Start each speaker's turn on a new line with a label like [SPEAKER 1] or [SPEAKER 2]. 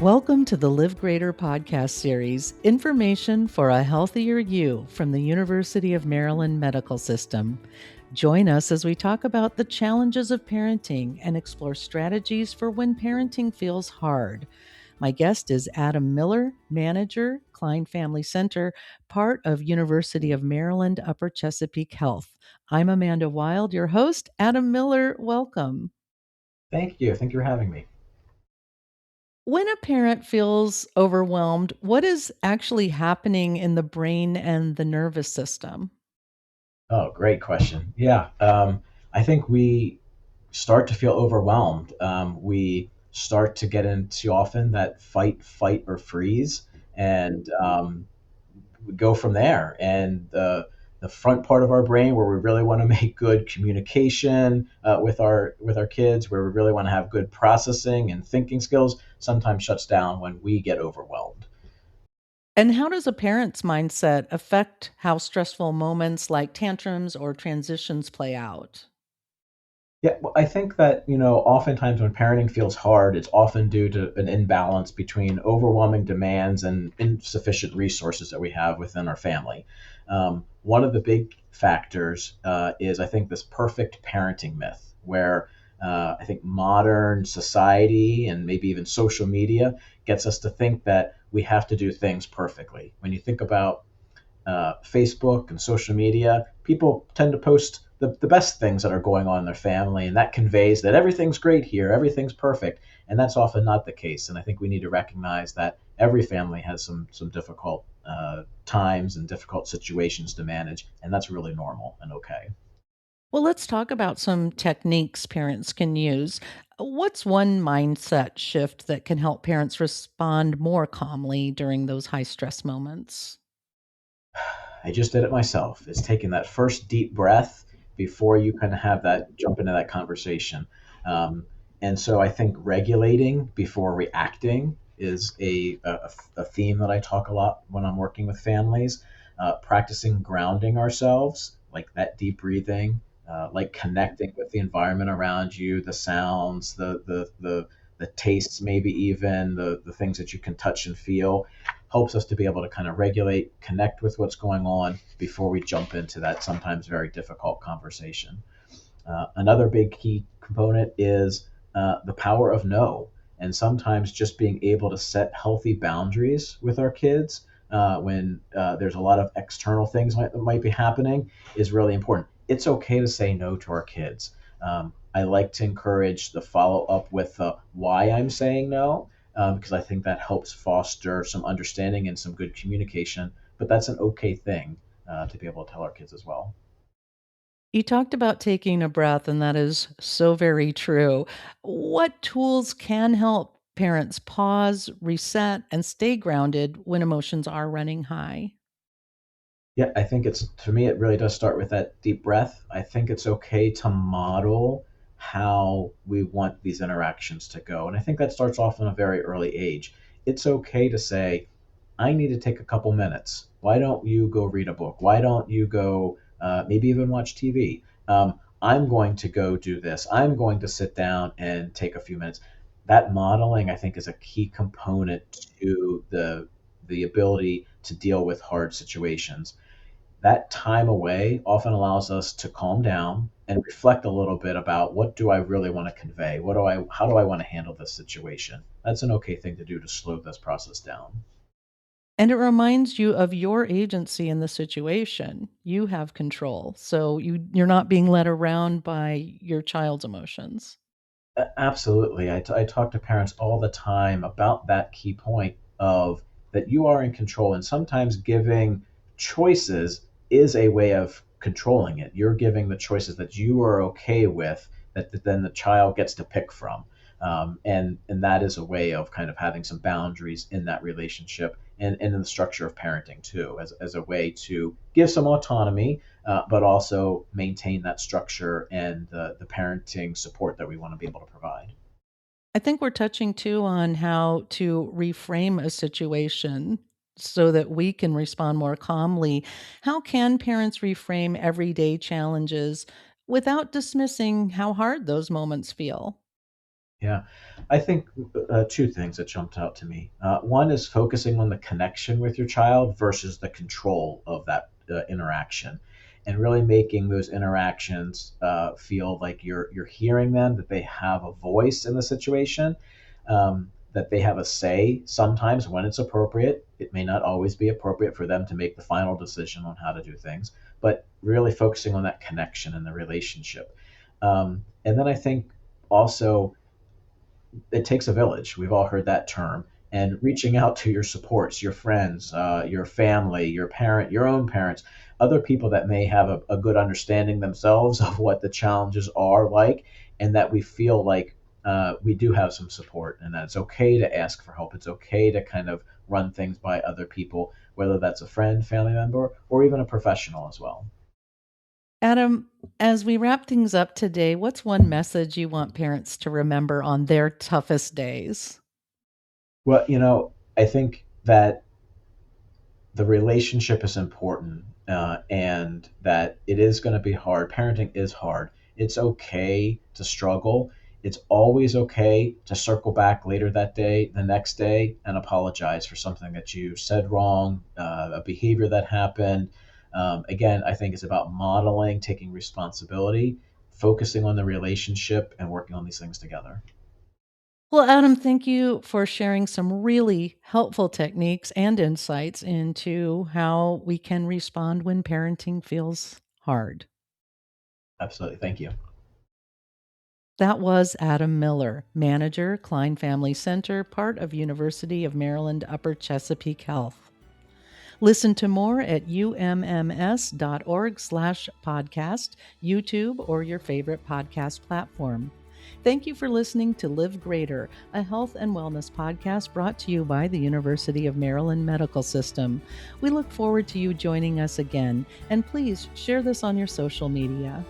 [SPEAKER 1] Welcome to the Live Greater podcast series, Information for a Healthier You from the University of Maryland Medical System. Join us as we talk about the challenges of parenting and explore strategies for when parenting feels hard. My guest is Adam Miller, manager, Klein Family Center, part of University of Maryland Upper Chesapeake Health. I'm Amanda Wild, your host. Adam Miller, welcome.
[SPEAKER 2] Thank you. Thank you for having me.
[SPEAKER 1] When a parent feels overwhelmed, what is actually happening in the brain and the nervous system?
[SPEAKER 2] Oh, great question. Yeah, I think we start to feel overwhelmed. We start to get into often that fight, or freeze, and we go from there. And the front part of our brain, where we really want to make good communication with our kids, where we really want to have good processing and thinking skills, sometimes shuts down when we get overwhelmed.
[SPEAKER 1] And how does a parent's mindset affect how stressful moments like tantrums or transitions play out?
[SPEAKER 2] Yeah, well, I think that, oftentimes when parenting feels hard, it's often due to an imbalance between overwhelming demands and insufficient resources that we have within our family. One of the big factors is, I think, this perfect parenting myth, where I think modern society and maybe even social media gets us to think that we have to do things perfectly. When you think about Facebook and social media, people tend to post the best things that are going on in their family, and that conveys that everything's great here, everything's perfect, and that's often not the case. And I think we need to recognize that every family has some difficult times and difficult situations to manage, and that's really normal and okay.
[SPEAKER 1] Well, let's talk about some techniques parents can use. What's one mindset shift that can help parents respond more calmly during those high stress moments?
[SPEAKER 2] I just did it myself. It's taking that first deep breath before you kind of have that jump into that conversation. Um, and so I think regulating before reacting is a theme that I talk a lot when I'm working with families. Practicing grounding ourselves, like that deep breathing, like connecting with the environment around you, the sounds, the tastes, maybe even the things that you can touch and feel, helps us to be able to kind of regulate, connect with what's going on before we jump into that sometimes very difficult conversation. Another big key component is the power of no. And sometimes just being able to set healthy boundaries with our kids when there's a lot of external things that might be happening is really important. It's okay to say no to our kids. I like to encourage the follow up with why I'm saying no, because I think that helps foster some understanding and some good communication. But that's an okay thing to be able to tell our kids as well.
[SPEAKER 1] You talked about taking a breath, and that is so very true. What tools can help parents pause, reset, and stay grounded when emotions are running high?
[SPEAKER 2] Yeah, I think it's to me, it really does start with that deep breath. I think it's okay to model how we want these interactions to go. And I think that starts off in a very early age. It's okay to say, I need to take a couple minutes. Why don't you go read a book? Why don't you go maybe even watch TV? I'm going to go do this. I'm going to sit down and take a few minutes. That modeling, I think, is a key component to the ability to deal with hard situations. That time away often allows us to calm down and reflect a little bit about what do I really want to convey? How do I want to handle this situation? That's an okay thing to do to slow this process down.
[SPEAKER 1] And it reminds you of your agency in the situation. You have control. So you're not being led around by your child's emotions.
[SPEAKER 2] Absolutely. I talk to parents all the time about that key point of that you are in control, and sometimes giving choices is a way of controlling it. You're giving the choices that you are okay with, that then the child gets to pick from. And that is a way of kind of having some boundaries in that relationship and in the structure of parenting too, as a way to give some autonomy, but also maintain that structure and the parenting support that we want to be able to provide.
[SPEAKER 1] I think we're touching too on how to reframe a situation so that we can respond more calmly. How can parents reframe everyday challenges without dismissing how hard those moments feel?
[SPEAKER 2] Yeah, I think two things that jumped out to me. One is focusing on the connection with your child versus the control of that interaction, and really making those interactions feel like you're hearing them, that they have a voice in the situation, that they have a say. Sometimes when it's appropriate, it may not always be appropriate for them to make the final decision on how to do things, but really focusing on that connection and the relationship. And then I think also it takes a village. We've all heard that term. And reaching out to your supports, your friends, your family, your parent, your own parents, other people that may have a good understanding themselves of what the challenges are like, and that we feel like we do have some support, and that it's okay to ask for help. It's okay to kind of run things by other people, whether that's a friend, family member, or even a professional as well.
[SPEAKER 1] Adam, as we wrap things up today, what's one message you want parents to remember on their toughest days?
[SPEAKER 2] Well, I think that the relationship is important, and that it is going to be hard. Parenting is hard. It's okay to struggle. It's always okay to circle back later that day, the next day, and apologize for something that you said wrong, a behavior that happened. Again, I think it's about modeling, taking responsibility, focusing on the relationship, and working on these things together.
[SPEAKER 1] Well, Adam, thank you for sharing some really helpful techniques and insights into how we can respond when parenting feels hard.
[SPEAKER 2] Absolutely. Thank you.
[SPEAKER 1] That was Adam Miller, manager, Klein Family Center, part of University of Maryland Upper Chesapeake Health. Listen to more at umms.org/podcast, YouTube, or your favorite podcast platform. Thank you for listening to Live Greater, a health and wellness podcast brought to you by the University of Maryland Medical System. We look forward to you joining us again, and please share this on your social media.